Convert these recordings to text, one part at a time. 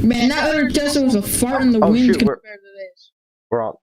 Man, that other Tesla was a fart in the wind shoot, compared to this. We're on.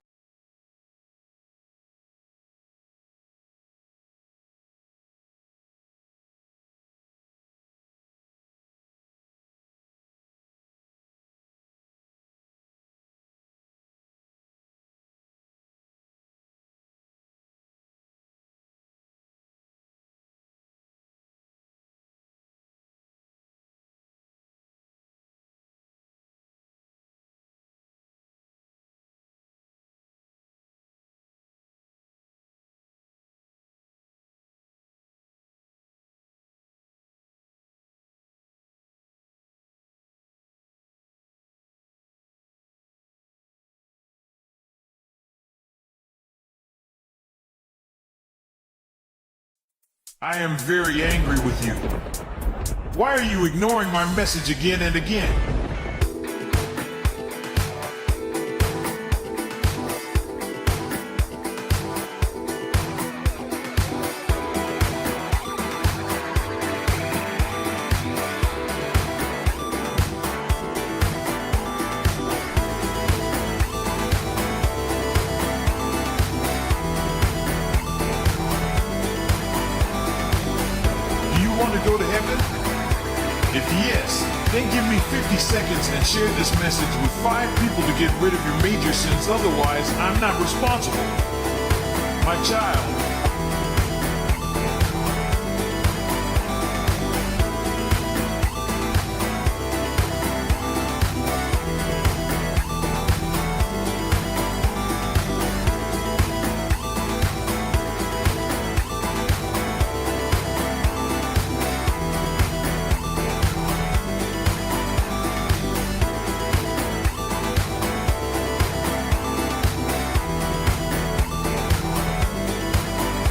I am very angry with you. Why are you ignoring my message again and again? Do you want to go to heaven? If yes, then give me 50 seconds and share this message with 5 people to get rid of your major sins. Otherwise, I'm not responsible. My child.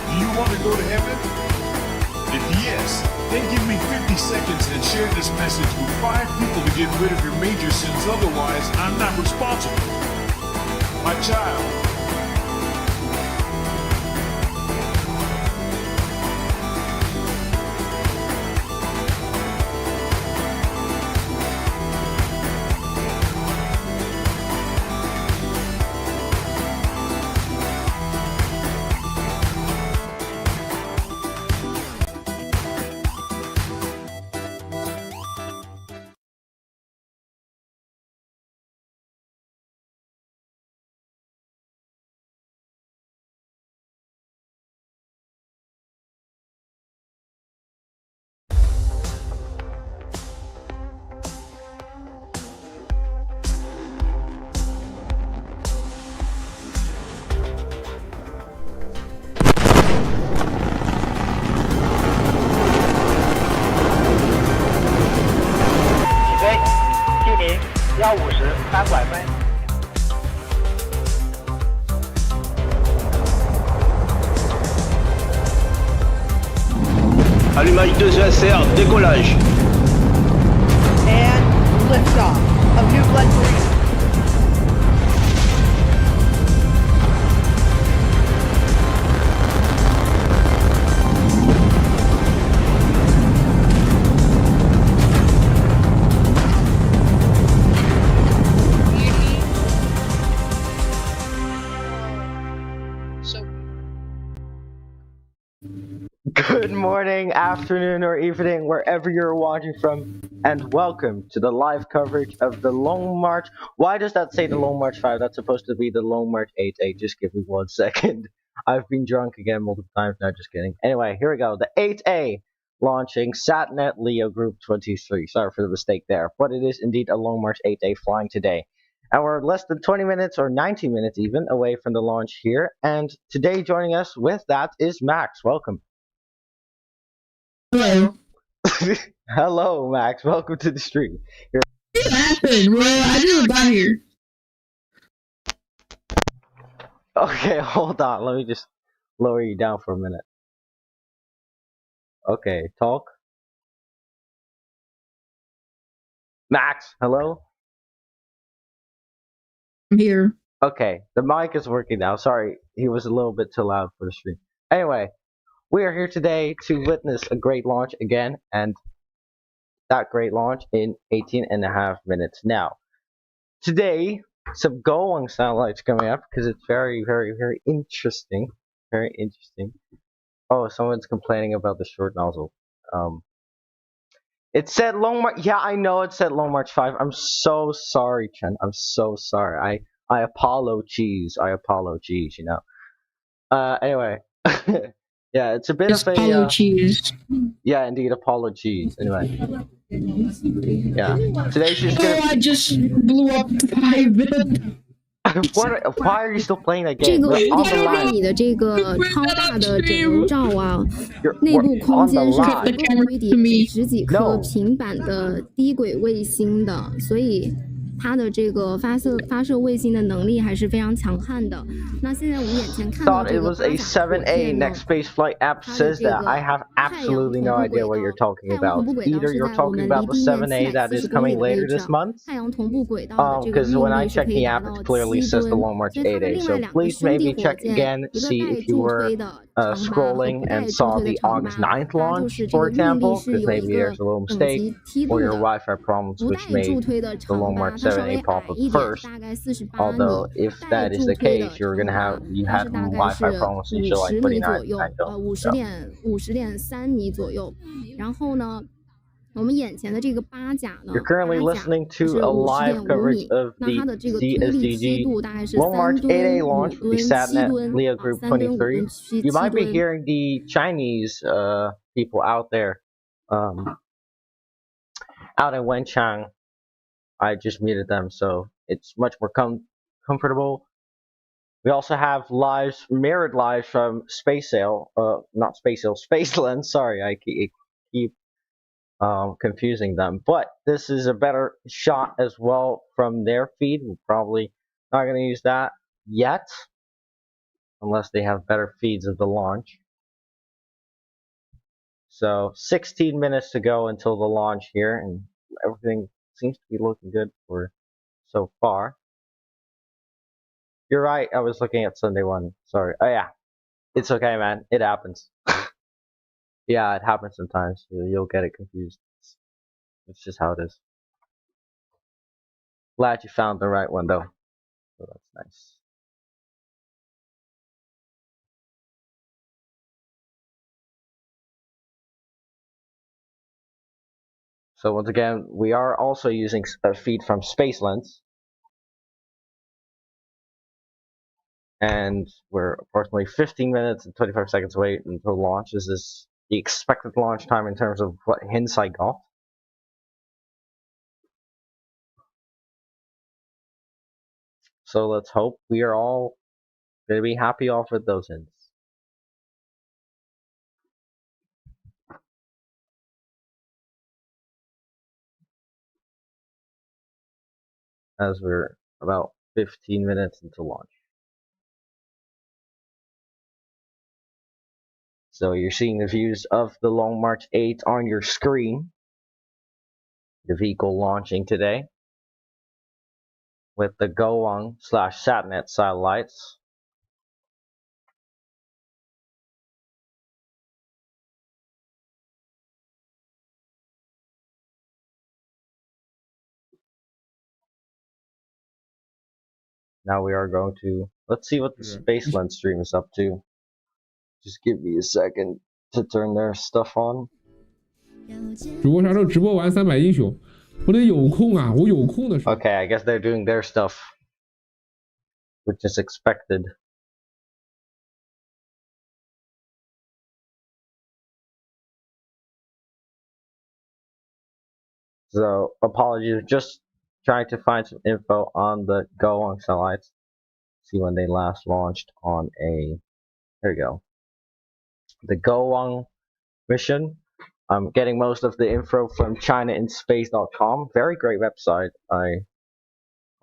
Do you want to go to heaven? If yes, then give me 50 seconds and share this message with 5 people to get rid of your major sins. Otherwise, I'm not responsible. My child. Allumage 2 ESR, décollage. And liftoff of New Glenn 3. Good morning, afternoon, or evening, wherever you're watching from, and welcome to the live coverage of the Long March. Why does that say the Long March 5? That's supposed to be the Long March 8A. Just give me 1 second. I've been drunk again multiple times. No, just kidding. Anyway, here we go. The 8A launching SatNet Leo Group 23. Sorry for the mistake there, but it is indeed a Long March 8A flying today. And we're less than 20 minutes or 90 minutes even away from the launch here. And today joining us with that is Max. Welcome. Hello. Hello, Max. Welcome to the stream. What happened, bro? I just got here. Okay, hold on. Let me just lower you down for a minute. Okay, talk. Max, hello? I'm here. Okay, the mic is working now. Sorry, he was a little bit too loud for the stream. Anyway, we are here today to witness a great launch again, and that great launch in 18.5 minutes. Now, today, some Golang satellites coming up because it's very, very, very interesting. Very interesting. Oh, someone's complaining about the short nozzle. It said Long March. Yeah, I know it said Long March 5. I'm so sorry, Chen. I'm so sorry. I apologize. You know. Anyway. Yeah, it's a bit It's of a. Apollo cheese. Yeah, indeed, apologies. Anyway. Yeah. Today she's Oh, gonna. I just blew up 5. Why are you still playing that 这 game? 个 We're 无 on 点 the 二 live. 米的这个超大的整容罩啊， You're, 内 we're 部空 on the 间是 live. 足够堆叠十几颗 No. 平板的低轨卫星的，所以它的这个发射卫星的能力还是非常强悍的。那现在我们眼前看到 Thought 这 it 个 was 八 a 甲火 7A 箭呢， next space flight app 它的 says 这 that. 个 I have 太阳 absolutely 同 no 步 idea 轨 what 道 you're，talking 太阳同 about. 步轨道 Either 是 you're 在我 talking 们 about 离 the 地面 7A that is 440公里 coming 的位 later 置 this month. 太阳同步轨道的这个 Because 运 when I 力是 checked 可以 the 达 app, 到 it clearly 7 says the 吨， Long March 所以它的 8A. 另外 So 两个 please 兄弟 maybe 火 check 箭， again, 一个 see 带 if you 助 were 推的长八和 scrolling 不 and 带助 saw 推的 the 长 August 八， 9th 它就 launch, 是这 for 个运力 example, 是 because 有一 maybe 个 there's a little 等 mistake 级梯 or 度 your 的。 Wi-Fi problems 不 which 带助 made 推的 the 长 Long 八， March 它稍微 7A pop 矮 up 一点， first. 大概48 Although 米。 if 带 that is 助 the 推的 case, you're 长 gonna 八， have you 但 had 是 some 大概是 Wi-Fi problems since you're like 50 米 putting 左 out 右， kind of. 50.3米左右。然后呢，我们眼前的这个八甲呢， You're currently 八甲 listening 是 to a live 50.5 coverage 米， of 那 the 它的这个推力梯 TSDG 度大概是 Long 3 March 8A 吨、 launch 5 with the 吨、7 SatNet 吨 Leo 啊， Group 3吨、5 23. 吨、7 You might be 吨。 hearing the Chinese people out there, out in Wenchang. I just muted them, so it's much more comfortable. We also have lives, mirrored lives from not Space Sail, Space Lens. Sorry, I keep confusing them. But this is a better shot as well from their feed. We're probably not going to use that yet, unless they have better feeds of the launch. So 16 minutes to go until the launch here, and everything seems to be looking good for so far. You're right, I was looking at Sunday one. Sorry. Oh yeah, it's okay, man. It happens. Yeah, it happens sometimes. You'll get it confused. It's just how it is. Glad you found the right one though. So that's nice. So once again, we are also using a feed from SpaceLens. And we're approximately 15 minutes and 25 seconds away until launch. This is the expected launch time in terms of what hints I got. So let's hope we are all going to be happy off with those hints. As we're about 15 minutes until launch. So you're seeing the views of the Long March 8 on your screen. The vehicle launching today with the Golang/SatNet satellites. Now we are going to, let's see what the SpaceLens stream is up to. Just give me a second to turn their stuff on. 直播啥时候直播完300英雄？我得有空啊，我有空的时候。 Okay, I guess they're doing their stuff, which is expected. So apologies, just trying to find some info on the Golang satellites. See when they last launched on a, there you go. The Golang mission. I'm getting most of the info from ChinaInSpace.com. Very great website. I'm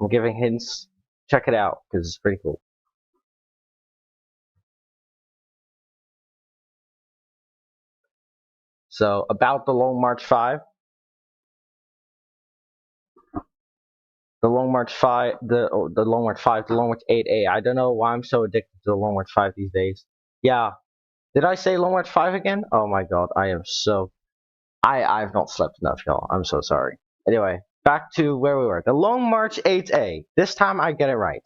giving hints. Check it out because it's pretty cool. So about the Long March 5. The Long March 5, the Long March 5, the Long March 8A. I don't know why I'm so addicted to the Long March 5 these days. Yeah. Did I say Long March 5 again? Oh my god, I am so... I've not slept enough, y'all. I'm so sorry. Anyway, back to where we were. The Long March 8A. This time I get it right.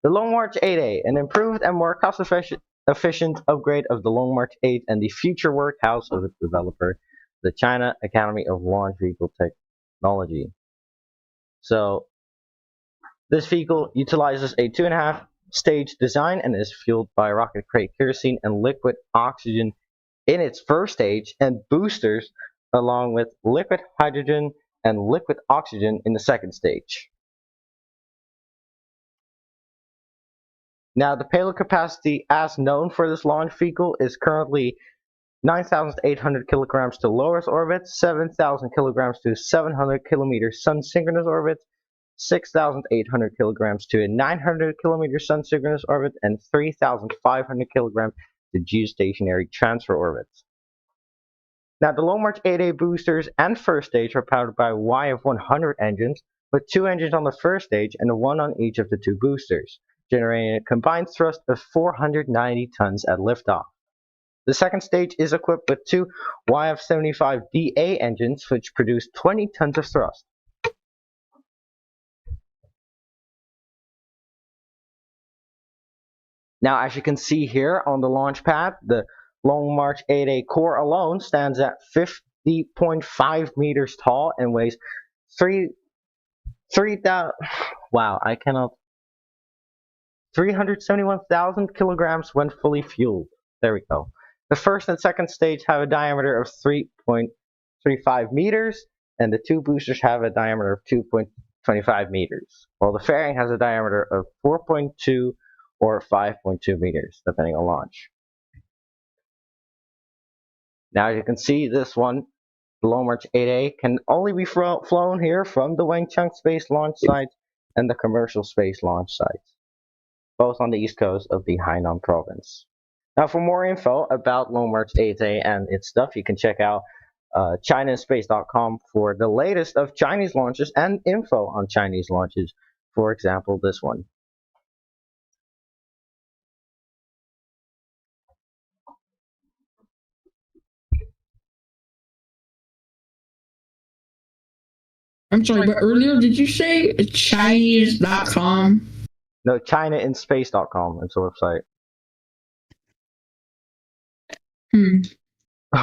The Long March 8A, an improved and more cost-efficient upgrade of the Long March 8 and the future workhouse of its developer, the China Academy of Launch Vehicle Technology. So, this vehicle utilizes a 2.5 stage design and is fueled by rocket crate kerosene and liquid oxygen in its first stage and boosters along with liquid hydrogen and liquid oxygen in the second stage. Now, the payload capacity as known for this launch vehicle is currently 9,800 kilograms to low Earth orbit, 7,000 kilograms to 700 kilometer sun synchronous orbit, 6,800 kilograms to a 900 kilometer sun synchronous orbit, and 3,500 kilograms to geostationary transfer orbits. Now, the Long March 8A boosters and first stage are powered by YF100 engines, with 2 engines on the first stage and 1 on each of the 2 boosters, generating a combined thrust of 490 tons at liftoff. The second stage is equipped with 2 YF75DA engines, which produce 20 tons of thrust. Now, as you can see here on the launch pad, the Long March 8A core alone stands at 50.5 meters tall and weighs 371,000 kilograms when fully fueled. There we go. The first and second stage have a diameter of 3.35 meters, and the 2 boosters have a diameter of 2.25 meters, while the fairing has a diameter of 4.2 or 5.2 meters, depending on launch. Now, as you can see, this one, the Long March 8A, can only be flown here from the Wenchang space launch site and the commercial space launch sites, both on the east coast of the Hainan province. Now, for more info about Long March 8A and its stuff, you can check out ChinaSpace.com for the latest of Chinese launches and info on Chinese launches. For example, this one. I'm sorry, but earlier did you say Chinese.com? No, ChinaInSpace.com. It's a website.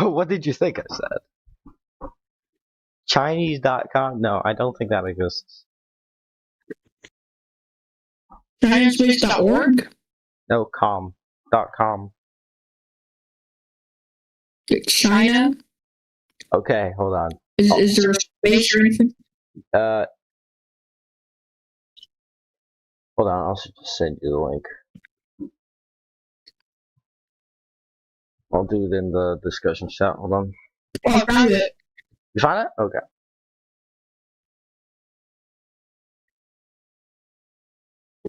What did you think I said? Chinese.com? No, I don't think that exists. ChinaSpace.org? No, .com. China? Okay, hold on. Is there a space or anything? Hold on, I'll just send you the link. I'll do it in the discussion chat. Hold on. Oh, I found it. You find it? Okay.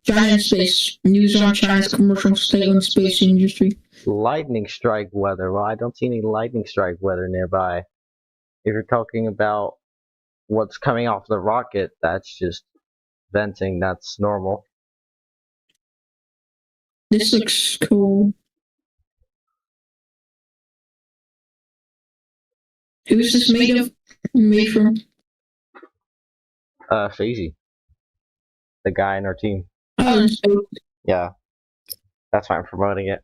China in space. News on China's commercial state-owned space industry. Lightning strike weather. Well, I don't see any lightning strike weather nearby. If you're talking about what's coming off the rocket, that's just venting. That's normal. This looks cool. Who's this made from? Fazy. The guy in our team. Oh, yeah. That's why I'm promoting it.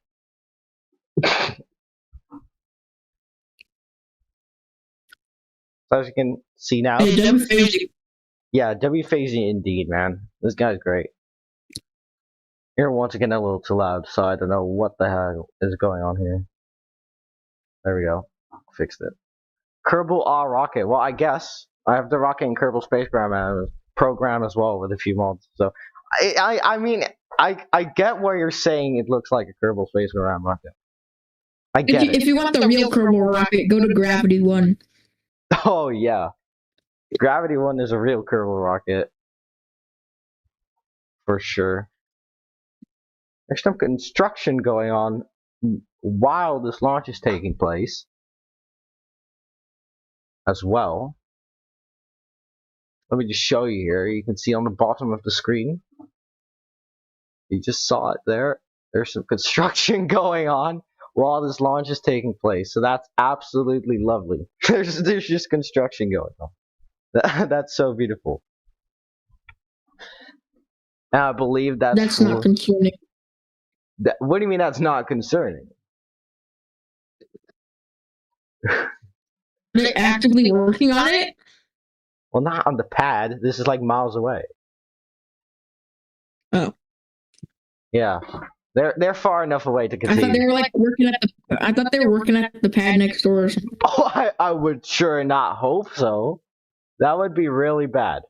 So as you can see now. Hey, W-Fazy. Yeah, W-Fazy indeed, man. This guy's great. Here, once again, a little too loud, so I don't know what the hell is going on here. There we go. Fixed it. Kerbal rocket. Well, I guess I have the rocket and Kerbal space program as well with a few mods. So, I mean, I get what you're saying. It looks like a Kerbal space rocket. I get it. If you want the real Kerbal rocket, go to Gravity 1. Oh yeah, Gravity 1 is a real Kerbal rocket for sure. There's some construction going on while this launch is taking place as well. Let me just show you here. You can see on the bottom of the screen. You just saw it there. There's some construction going on while this launch is taking place. So that's absolutely lovely. There's just construction going on. That's so beautiful. And I believe That's not concerning. What do you mean that's not concerning? They're actively working on it? Well, not on the pad. This is like miles away. Oh. Yeah. They're far enough away to I continue. thought they were like working at the pad next door or something. Oh, I would sure not hope so. That would be really bad.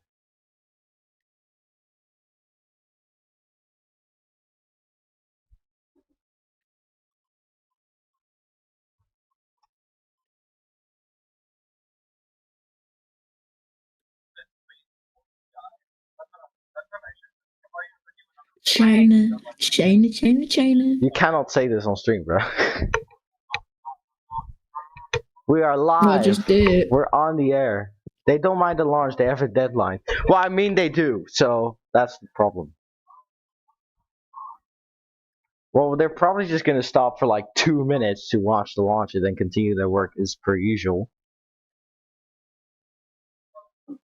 China. You cannot say this on stream, bro. We are live. Well, I just did. We're on the air. They don't mind the launch. They have a deadline. Well, I mean they do. So that's the problem. Well, they're probably just going to stop for like 2 minutes to watch the launch and then continue their work as per usual.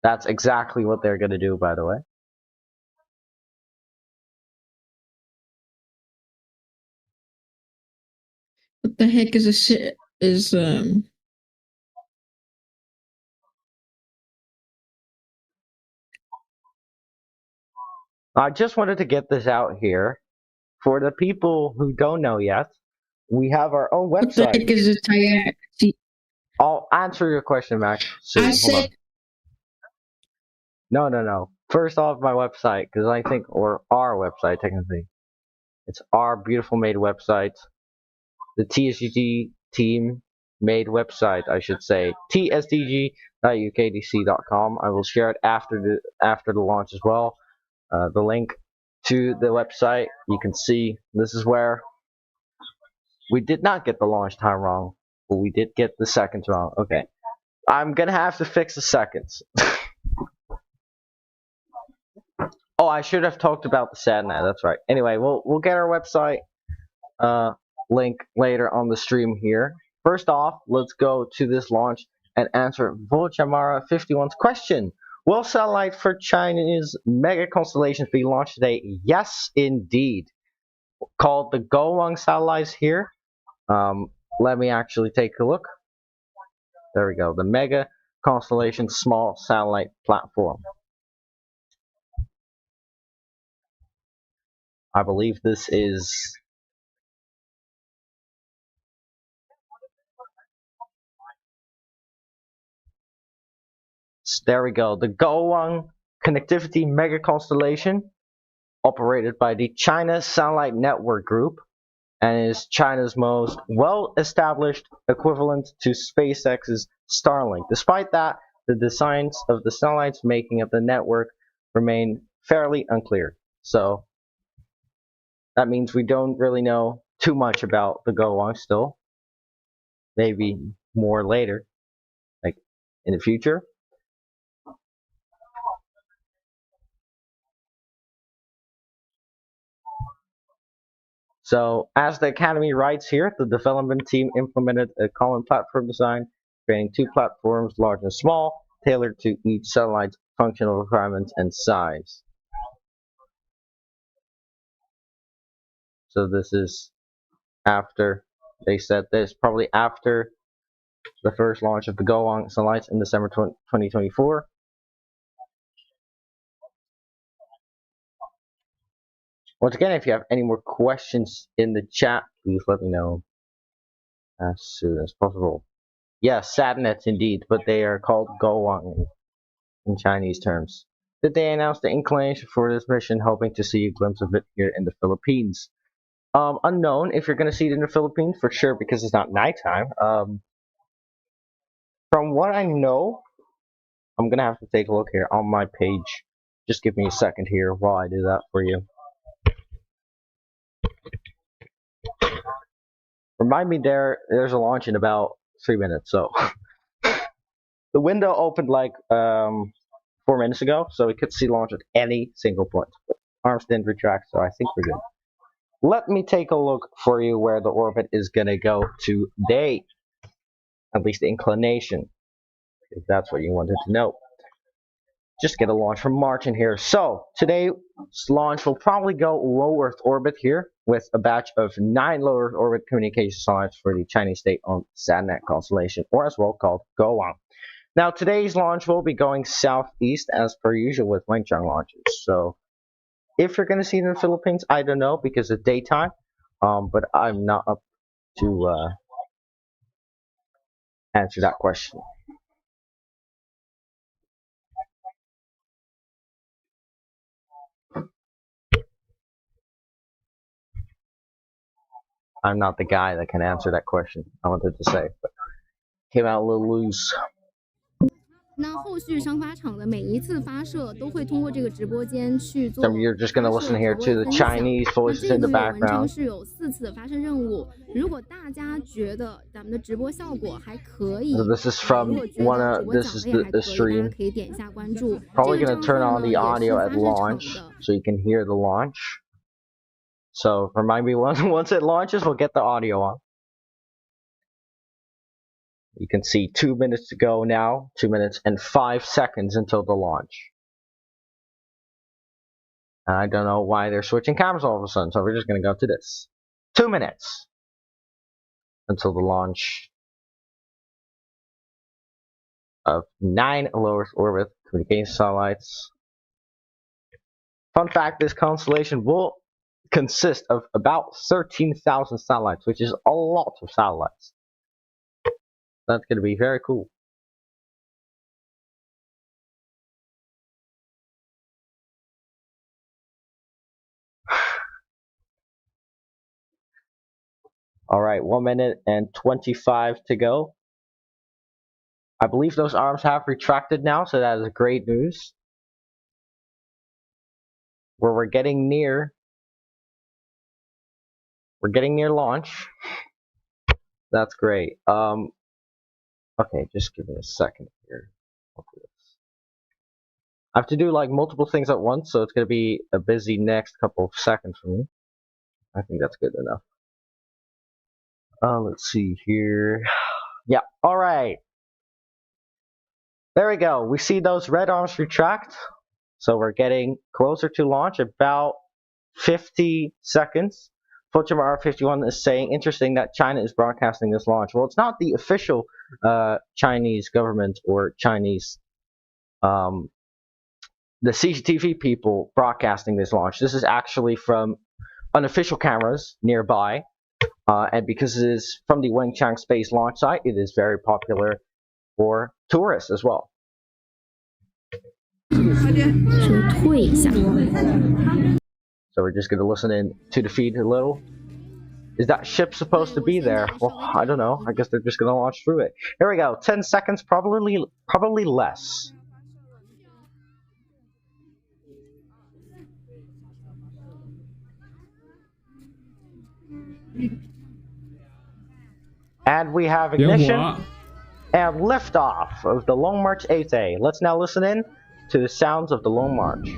That's exactly what they're going to do, by the way. What the heck I just wanted to get this out here. For the people who don't know yet, we have our own What the website. heck is a Tiax? I'll answer your question, Max. Soon. I said. No. First off, my website, because I think, or our website technically. It's our beautiful made website. The TSDG team made website, I should say. TSDG.ukdc.com. I will share it after the launch as well. The link to the website, you can see this is where we did not get the launch time wrong, but we did get the seconds wrong. Okay, I'm gonna have to fix the seconds. Oh, I should have talked about the SatNet. That's right. Anyway, we'll get our website link later on the stream here. First off, let's go to this launch and answer Volchamara 51's question. Will satellite for China's mega constellations be launched today? Yes, indeed. Called the Goang satellites here. Let me actually take a look. There we go. The Mega Constellation Small Satellite Platform. I believe this is... There we go. The Goang Connectivity Mega Constellation, operated by the China Satellite Network Group, and is China's most well-established equivalent to SpaceX's Starlink. Despite that, the designs of the satellites making up the network remain fairly unclear. So that means we don't really know too much about the Goang still. Maybe more later, like in the future. So, as the Academy writes here, the development team implemented a common platform design, creating 2 platforms, large and small, tailored to each satellite's functional requirements and size. So this is after, they said this, probably after the first launch of the Goang satellites in December 2024. Once again, if you have any more questions in the chat, please let me know as soon as possible. Yes, SatNets indeed, but they are called Goang in Chinese terms. Did they announce the inclination for this mission, hoping to see a glimpse of it here in the Philippines? Unknown if you're going to see it in the Philippines, for sure, because it's not nighttime. From what I know, I'm going to have to take a look here on my page. Just give me a second here while I do that for you. Remind me there's a launch in about 3 minutes, so the window opened like 4 minutes ago, so we could see launch at any single point. Arms didn't retract, so I think we're good. let me take a look for you where the orbit is gonna go today. At least the inclination, if that's what you wanted to know. Just get a launch from March in here. So today's launch will probably go low Earth orbit here with a batch of 9 low Earth orbit communication satellites for the Chinese state-owned SatNet constellation, or as well called Goang. Now today's launch will be going southeast as per usual with Wenchang launches. So if you're going to see it in the Philippines, I don't know because it's daytime, but I'm not up to answer that question. I'm not the guy that can answer that question. I wanted to say, but came out a little loose. 那后续商发场的每一次发射都会通过这个直播间去做。 So you're just gonna listen here to the Chinese voices in the background. 是有4次的发射任务。如果大家觉得咱们的直播效果还可以， So this is from this is the stream. 可以点一下关注。 Probably gonna turn on the audio at launch so you can hear the launch. So remind me once it launches, we'll get the audio on. You can see 2 minutes to go now, 2 minutes and 5 seconds until the launch. And I don't know why they're switching cameras all of a sudden, so we're just going to go to this. 2 minutes until the launch of 9 low Earth orbit communication satellites. Fun fact, this constellation will consist of about 13,000 satellites, which is a lot of satellites. That's going to be very cool. Alright, 1 minute and 25 to go. I believe those arms have retracted now, so that is great news. We're getting near launch. That's great. Okay, just give me a second here. I have to do like multiple things at once, so it's going to be a busy next couple of seconds for me. I think that's good enough. Let's see here. Yeah, alright. There we go. We see those red arms retract. So we're getting closer to launch, about 50 seconds. Fortune 51 is saying, interesting that China is broadcasting this launch. Well, it's not the official Chinese government or Chinese, the CCTV people broadcasting this launch. This is actually from unofficial cameras nearby. And because it is from the Wenchang space launch site, it is very popular for tourists as well. So we're just going to listen in to the feed a little. Is that ship supposed to be there? Well, I don't know. I guess they're just going to launch through it. Here we go. 10 seconds, probably less. And we have ignition and liftoff of the Long March 8A. Let's now listen in to the sounds of the Long March.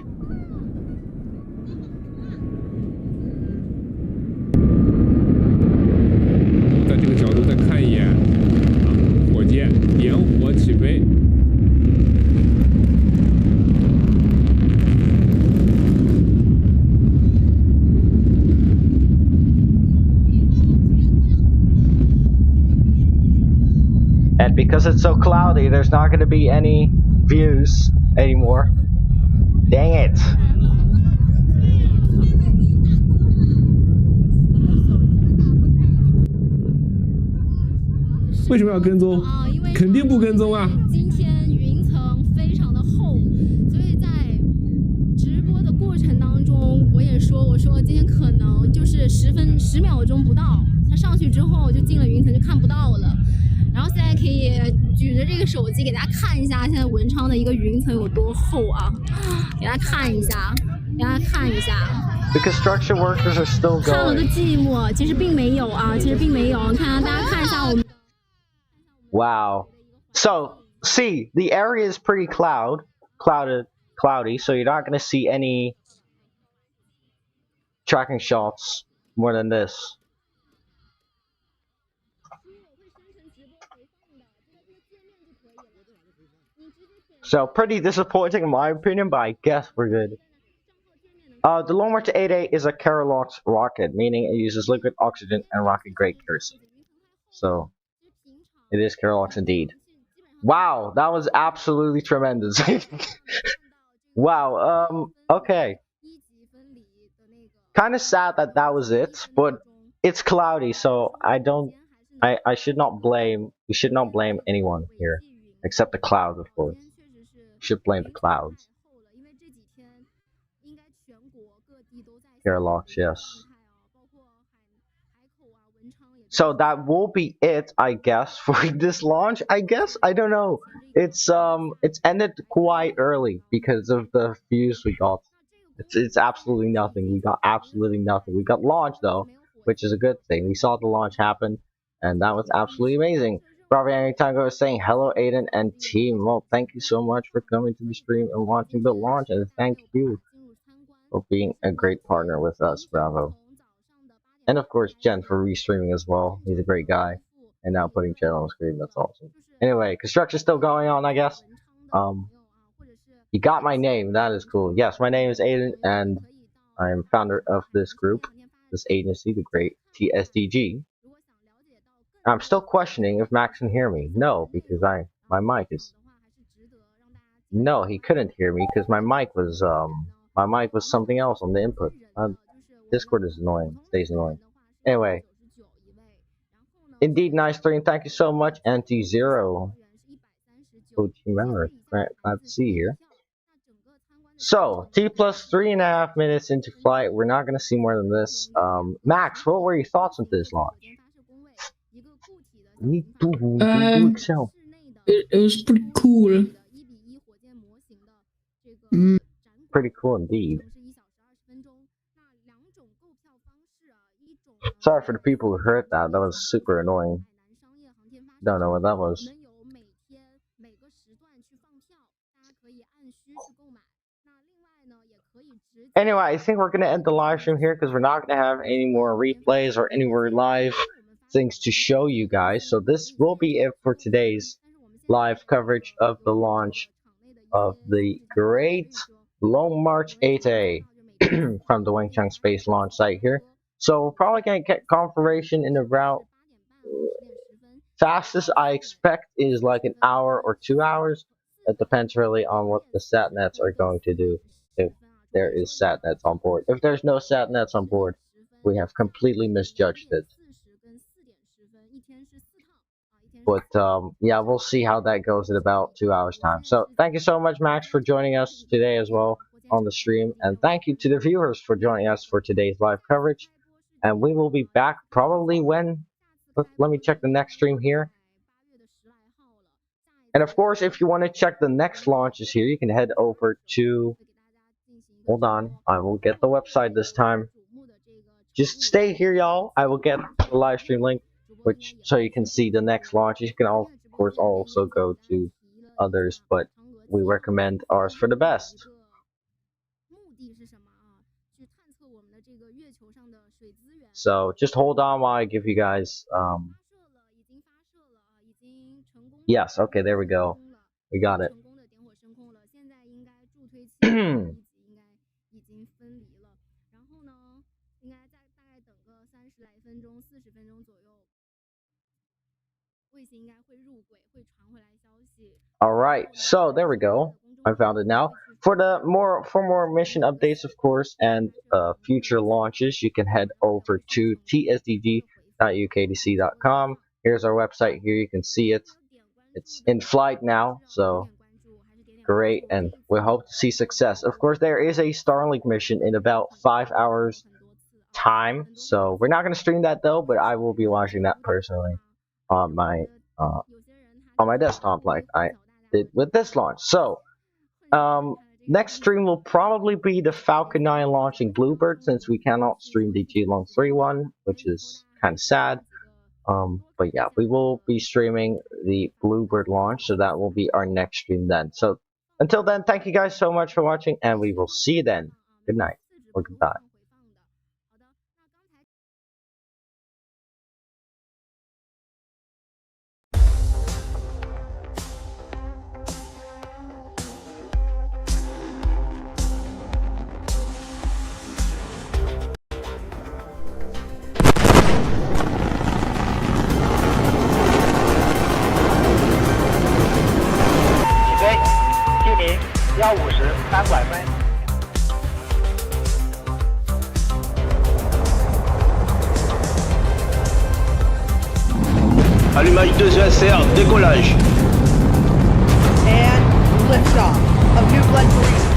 And because it's so cloudy, there's not going to be any views anymore. Dang it. Why should we follow? 肯定不跟踪啊。今天云层非常的厚，所以在直播的过程当中，我也说，我说今天可能就是10秒钟不到，它上去之后就进了云层，就看不到了。然后现在可以举着这个手机给大家看一下，现在文昌的一个云层有多厚啊！给大家看一下，给大家看一下。The construction workers are still going. 看了个寂寞，其实并没有啊，其实并没有。看啊，大家看一下我们。Wow. So, see, the area is pretty cloudy, so you're not going to see any tracking shots more than this. So pretty disappointing in my opinion, but I guess we're good. The Long March 8A is a Kerolox rocket, meaning it uses liquid oxygen and rocket-grade kerosene. So, it is Kerolox indeed. Wow, that was absolutely tremendous. Wow, okay. Kind of sad that that was it, but it's cloudy, so I should not blame, we should not blame anyone here, except the clouds, of course. Should blame the clouds. Kerolox, yes. So that will be it, I guess, for this launch. I guess I don't know. It's ended quite early because of the views we got. It's absolutely nothing. We got absolutely nothing. We got launched though, which is a good thing. We saw the launch happen, and that was absolutely amazing. Robert Anytango is saying hello, Aiden and team. Well, thank you so much for coming to the stream and watching the launch, and thank you for being a great partner with us. Bravo. And of course, Jen for restreaming as well. He's a great guy. And now putting Jen on the screen. That's awesome. Anyway, construction's still going on, I guess. You got my name. That is cool. Yes, my name is Aiden, and I'm founder of this group, this agency, the great TSDG. I'm still questioning if Max can hear me. No, because my mic is. No, he couldn't hear me because my mic was something else on the input. Discord is annoying. Stays annoying. Anyway. Indeed, nice stream. Thank you so much, Anti-Zero. OG member. Glad to see you here. So, T plus 3.5 minutes into flight. We're not going to see more than this. Max, what were your thoughts on this launch? It was pretty cool. Pretty cool indeed. Sorry for the people who heard that. That was super annoying. Don't know what that was. Anyway, I think we're going to end the live stream here because we're not going to have any more replays or any more live things to show you guys. So this will be it for today's live coverage of the launch of the great Long March 8A from the Wenchang space launch site here. So we're probably going to get confirmation in about fastest I expect is like an hour or 2 hours. It depends really on what the SatNets are going to do. If there is SatNets on board. If there's no SatNets on board, we have completely misjudged it. But yeah, we'll see how that goes in about 2 hours time. So thank you so much, Max, for joining us today as well on the stream, and thank you to the viewers for joining us for today's live coverage. And we will be back probably when, let me check the next stream here. And of course, if you want to check the next launches here, you can head over to, hold on, I will get the website this time. Just stay here, y'all. I will get the live stream link, which so you can see the next launch. You can of course also go to others, but we recommend ours for the best. So just hold on while I give you guys yes, okay, there we go. We got it. Alright, so there we go. I found it now. For more mission updates, of course, and future launches, you can head over to tsdg.ukdc.com. Here's our website here. You can see it. It's in flight now, so great, and we hope to see success. Of course, there is a Starlink mission in about 5 hours time, so we're not going to stream that though, but I will be watching that personally on my desktop like I did with this launch. So next stream will probably be the Falcon 9 launching Bluebird, since we cannot stream the Geelong 3 one, which is kind of sad. But yeah, we will be streaming the Bluebird launch, so that will be our next stream then. So until then, thank you guys so much for watching, and we will see you then. Good night or goodbye. 150单拐分。Allumage 2 ESR, décollage. And liftoff of New Glenn 3.